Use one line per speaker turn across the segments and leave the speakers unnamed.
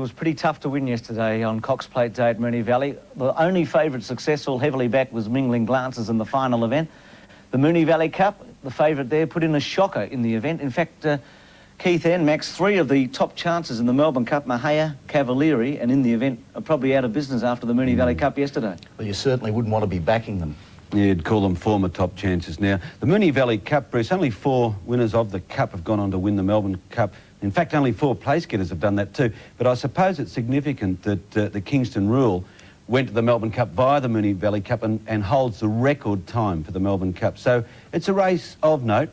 It was pretty tough to win yesterday on Cox Plate Day at Moonee Valley. The only favourite successful, heavily backed, was Mingling Glances in the final event. The Moonee Valley Cup, the favourite there, put in a shocker in the event. In fact, Keith and Max, three of the top chances in the Melbourne Cup, Mahia, Cavalieri, and in the event, are probably out of business after the Moonee Valley Cup yesterday.
Well, you certainly wouldn't want to be backing them.
Yeah, you'd call them former top chances now. The Moonee Valley Cup, Bruce, only 4 winners of the Cup have gone on to win the Melbourne Cup. In fact, only 4 place-getters have done that too. But I suppose it's significant that the Kingston Rule went to the Melbourne Cup via the Moonee Valley Cup and holds the record time for the Melbourne Cup. So it's a race of note.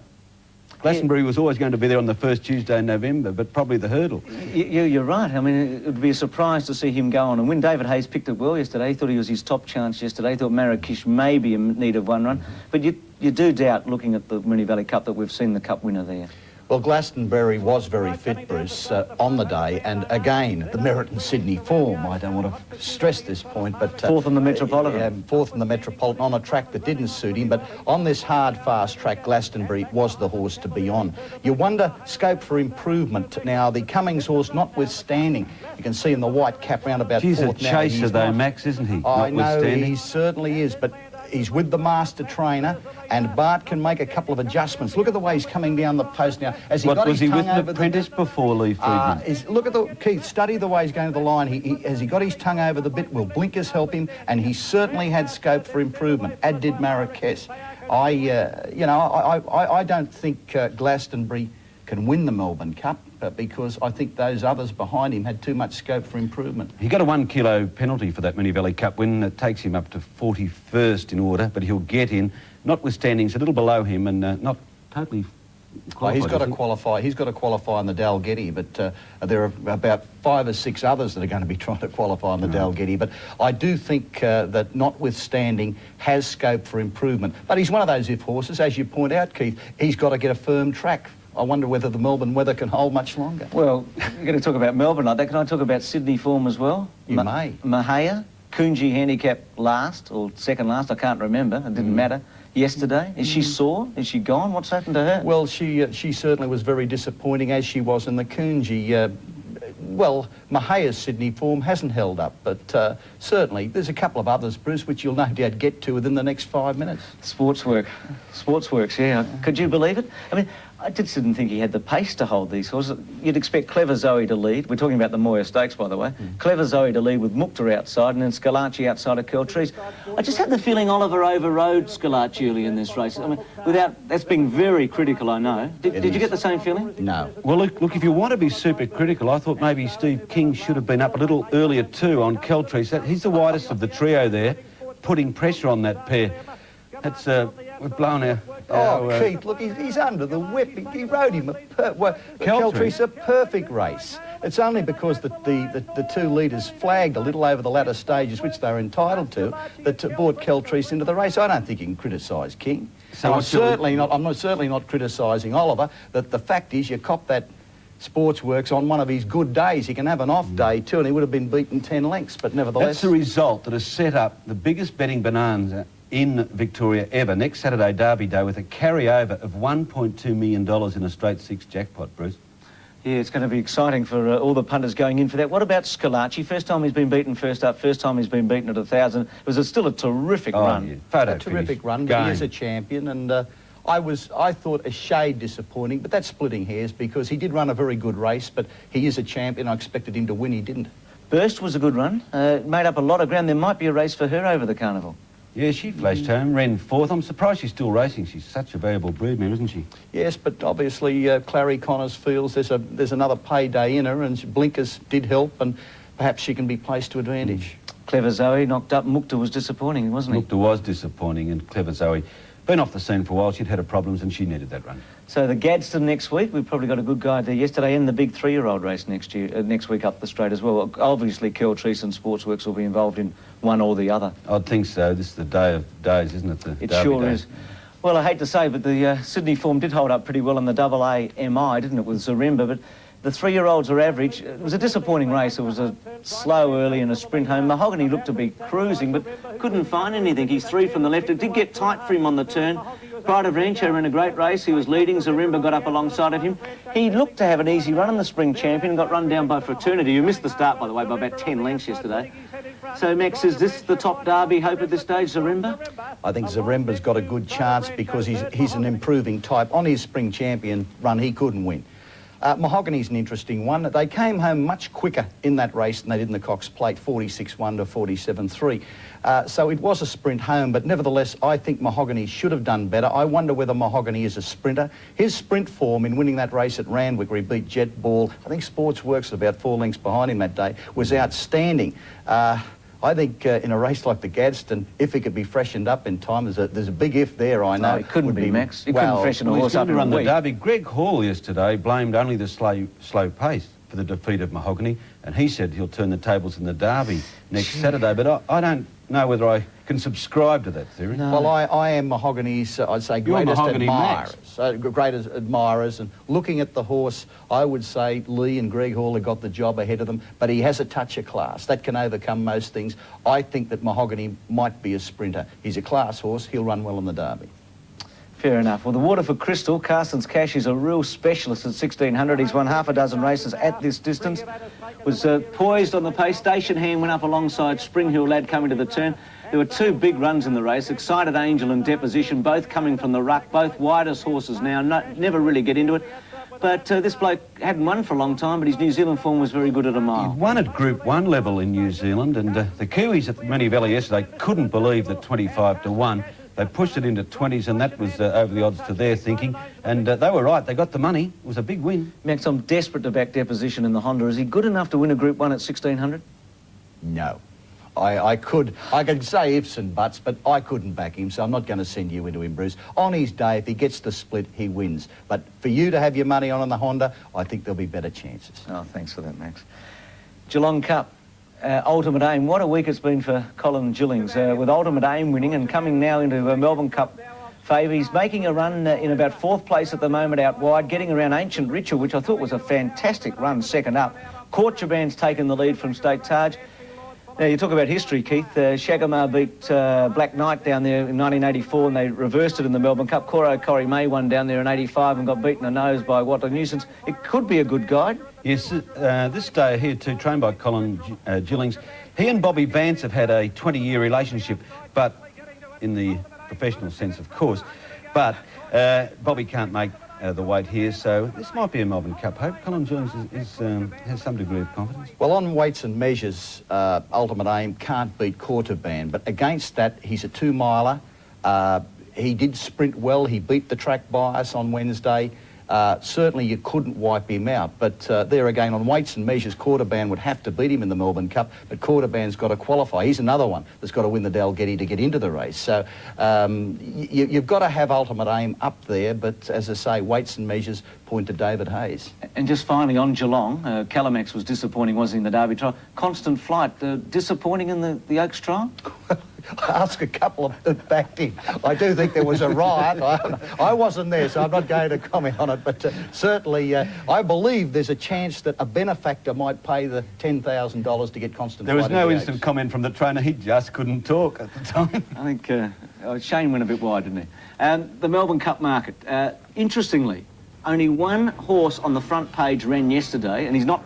Glastonbury was always going to be there on the first Tuesday in November, but probably the hurdle.
You're right. I mean, it would be a surprise to see him go on and win. David Hayes picked it well yesterday. He thought he was his top chance yesterday. He thought Marrakesh may be in need of one run. But you do doubt, looking at the Moonee Valley Cup, that we've seen the Cup winner there.
Well, Glastonbury was very fit, Bruce, on the day, and again, the Merritt and Sydney form. I don't want to stress this point, but...
fourth on the Metropolitan.
Fourth on the Metropolitan, on a track that didn't suit him, but on this hard, fast track, Glastonbury was the horse to be on. You wonder, scope for improvement. Now, the Cummings horse, notwithstanding, you can see in the white cap round about
He's
fourth
a chaser though, Max, isn't he?
I know, he certainly is, but he's with the master trainer, and Bart can make a couple of adjustments. Look at the way he's coming down the post now. As he
was he with an apprentice before Lee Friedman?
Look at Keith, study the way he's going to the line. Has he got his tongue over the bit? Will blinkers help him? And he certainly had scope for improvement, as did Marrakesh. I don't think Glastonbury can win the Melbourne Cup, because I think those others behind him had too much scope for improvement.
He got a 1 kilo penalty for that Moonee Valley Cup win. It takes him up to 41st in order, but he'll get in, notwithstanding he's a little below him and not totally qualified.
He's got to qualify. He's got to qualify on the Dalgety, but there are about 5 or 6 others that are going to be trying to qualify on the Dalgety. But I do think that, notwithstanding, has scope for improvement. But he's one of those if horses, as you point out, Keith. He's got to get a firm track. I wonder whether the Melbourne weather can hold much longer.
Well, you're going to talk about Melbourne like that. Can I talk about Sydney form as well?
You may.
Mahia, Coonji handicap last, or second last, I can't remember. It didn't matter. Yesterday, is she sore? Is she gone? What's happened to her?
Well, she certainly was very disappointing, as she was in the Coonji. Well, Mahia's Sydney form hasn't held up, but certainly there's a couple of others, Bruce, which you'll no doubt get to within the next 5 minutes.
Sportsworks, yeah. Could you believe it? I mean, I just didn't think he had the pace to hold these horses. You'd expect Clever Zoe to lead. We're talking about the Moya Stakes, by the way. Clever Zoe to lead with Mukta outside and then Scalacci outside of Keltrees. I just had the feeling Oliver overrode Scalacci early in this race. I mean, that's being very critical, I know. Did you get the same feeling?
No.
Well, look, if you want to be super critical, I thought maybe Steve King should have been up a little earlier too on Keltrees. He's the widest of the trio there, putting pressure on that pair. That's, we've blown our...
Keith, look, he's under the whip. He rode him Keltrees a perfect race. It's only because the 2 leaders flagged a little over the latter stages, which they were entitled to, that brought Keltrees into the race. I don't think you can criticise King. So I'm certainly not criticising Oliver. That the fact is, you cop that Sportsworks on one of his good days. He can have an off day too, and he would have been beaten 10 lengths. But nevertheless,
that's the result that has set up the biggest betting bonanza in Victoria ever, next Saturday Derby Day, with a carryover of $1.2 million in a straight 6 jackpot, Bruce.
Yeah, it's going to be exciting for all the punters going in for that. What about Scalacci? First time he's been beaten first up, first time he's been beaten at 1,000. It was still a terrific run.
Yeah. Photo
a terrific run, but he is a champion, and I thought a shade disappointing, but that's splitting hairs, because he did run a very good race, but he is a champion. I expected him to win, he didn't.
Burst was a good run, made up a lot of ground. There might be a race for her over the carnival.
Yeah, she flashed home, ran 4th. I'm surprised she's still racing. She's such a valuable broodmare, isn't she?
Yes, but obviously Clary Connors feels there's another payday in her, and blinkers did help, and perhaps she can be placed to advantage.
Clever Zoe knocked up. Mukta was disappointing, wasn't he?
Mukta was disappointing, and Clever Zoe been off the scene for a while. She'd had her problems, and she needed that run.
So the Gadsden next week, we've probably got a good guide there yesterday, and the big 3-year-old race next week up the straight as well. Obviously, Keltrees and Sportsworks will be involved in one or the other.
I'd think so. This is the day of days, isn't it?
It sure is. Well, I hate to say, but the Sydney form did hold up pretty well in the AA-MI, didn't it, with Zaremba, but the 3-year-olds are average. It was a disappointing race. It was a slow early and a sprint home. Mahogany looked to be cruising, but couldn't find anything. He's 3 from the left. It did get tight for him on the turn. Pride of Rancho ran a great race. He was leading. Zarimba got up alongside of him. He looked to have an easy run in the Spring Champion and got run down by Fraternity, who missed the start, by the way, by about 10 lengths yesterday. So, Max, is this the top Derby hope at this stage, Zarimba?
I think Zarimba's got a good chance because he's an improving type. On his Spring Champion run, he couldn't win. Mahogany's an interesting one. They came home much quicker in that race than they did in the Cox Plate, 46-1 to 47-3. So it was a sprint home, but nevertheless, I think Mahogany should have done better. I wonder whether Mahogany is a sprinter. His sprint form in winning that race at Randwick, where he beat Jet Ball, I think Sportsworks about 4 lengths behind him that day, was outstanding. I think in a race like the Gadsden, if he could be freshened up in time, there's a big if there, I know.
No, he couldn't be, Max. He couldn't freshen a horse up in a
run the
week.
Derby. Greg Hall yesterday blamed only the slow pace for the defeat of Mahogany, and he said he'll turn the tables in the Derby next Saturday, but I don't know whether I can subscribe to that theory.
No.
Well, I am Mahogany's, I'd say, greatest admirers. And looking at the horse, I would say Lee and Greg Hall have got the job ahead of them, but he has a touch of class. That can overcome most things. I think that Mahogany might be a sprinter. He's a class horse. He'll run well in the Derby.
Fair enough. Well, the Waterford Crystal, Carson's Cash, is a real specialist at 1600. He's won half a dozen races at this distance. Was poised on the pace. Station Hand went up alongside Spring Hill Lad coming to the turn. There were 2 big runs in the race. Excited Angel and Deposition, both coming from the ruck, both widest horses now. Never really get into it. But this bloke hadn't won for a long time, but his New Zealand form was very good at a mile.
He won at Group 1 level in New Zealand, and the Kiwis at Moonee Valley yesterday couldn't believe that 25-1. They pushed it into 20s, and that was over the odds to their thinking. And they were right. They got the money. It was a big win.
Max, I'm desperate to back Deposition in the Honda. Is he good enough to win a Group 1 at 1600?
No. I could say ifs and buts, but I couldn't back him, so I'm not going to send you into him, Bruce. On his day, if he gets the split, he wins. But for you to have your money on the Honda, I think there'll be better chances.
Oh, thanks for that, Max. Geelong Cup. Ultimate Aim. What a week it's been for Colin Gillings, with Ultimate Aim winning and coming now into a Melbourne Cup favour. He's making a run in about 4th place at the moment out wide, getting around Ancient Ritual, which I thought was a fantastic run second up. Courtchaban's taken the lead from State Taj. Now, you talk about history, Keith. Shagamar beat Black Knight down there in 1984 and they reversed it in the Melbourne Cup. Coro Corrie May won down there in 85 and got beaten a nose by What a Nuisance. It could be a good guide.
Yes, this day here too, trained by Colin Gillings. He and Bobby Vance have had a 20-year relationship, but in the professional sense, of course. But Bobby can't make the weight here, so this might be a Melbourne Cup hope. Colin Gillings has some degree of confidence.
Well, on weights and measures, Ultimate Aim can't beat Courtchaban, but against that, he's a 2-miler. He did sprint well. He beat the track bias on Wednesday. Certainly you couldn't wipe him out, but there again, on weights and measures, Courtchaban would have to beat him in the Melbourne Cup, but Courtchaban's got to qualify. He's another one that's got to win the Dalgety to get into the race. So you've got to have Ultimate Aim up there, but as I say, weights and measures point to David Hayes.
And just finally on Geelong, Callamax was disappointing, wasn't he, in the Derby trial? Constant Flight, disappointing in the Oaks trial?
I asked a couple of them that backed in. I do think there was a riot. I wasn't there, so I'm not going to comment on it, but certainly I believe there's a chance that a benefactor might pay the $10,000 to get Constant
There was
Flight
no
in the
instant
Oaks.
comment from the trainer. He just couldn't talk at the time.
I think Shane went a bit wide, didn't he? The Melbourne Cup market. Interestingly, only one horse on the front page ran yesterday, and he's not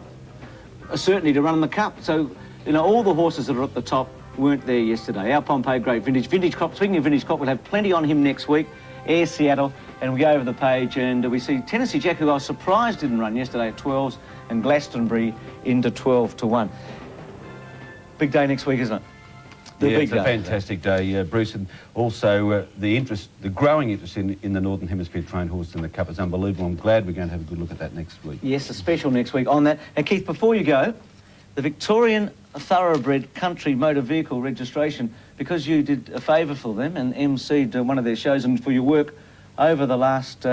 a certainty to run in the Cup. So, you know, all the horses that are at the top weren't there yesterday. Our Pompeii Great Vintage Crop. Speaking of Vintage Crop, we'll have plenty on him next week. Air Seattle, and we go over the page and we see Tennessee Jack, who I was surprised didn't run yesterday at 12s, and Glastonbury into 12-1. Big day next week, isn't it?
It's a fantastic day, Bruce, and also the growing interest in the Northern Hemisphere trained horse in the Cup is unbelievable. I'm glad we're going to have a good look at that next week.
Yes, a special next week on that. And Keith, before you go, the Victorian Thoroughbred Country Motor Vehicle Registration, because you did a favour for them and emceed one of their shows, and for your work over the last,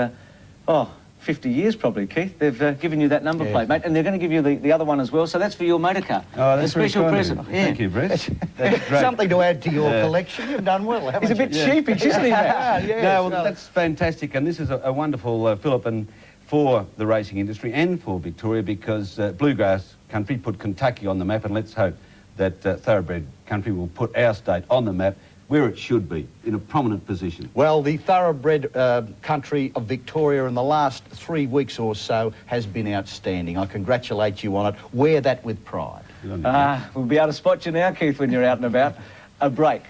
50 years probably, Keith, they've given you that number plate, mate, and they're going to give you the other one as well, so that's for your motor car.
Oh, that's
a special
very
present. Yeah.
Thank you, Bruce. That's great.
Something to add to your collection. You've done well, haven't
He's a
you?
bit sheepish, isn't he, Matt?
No, well, that's fantastic, and this is a wonderful fillip and for the racing industry and for Victoria, because Bluegrass Country put Kentucky on the map, and let's hope that Thoroughbred Country will put our state on the map where it should be, in a prominent position?
Well, the thoroughbred country of Victoria in the last 3 weeks or so has been outstanding. I congratulate you on it. Wear that with pride.
We'll be able to spot you now, Keith, when you're out and about. A break.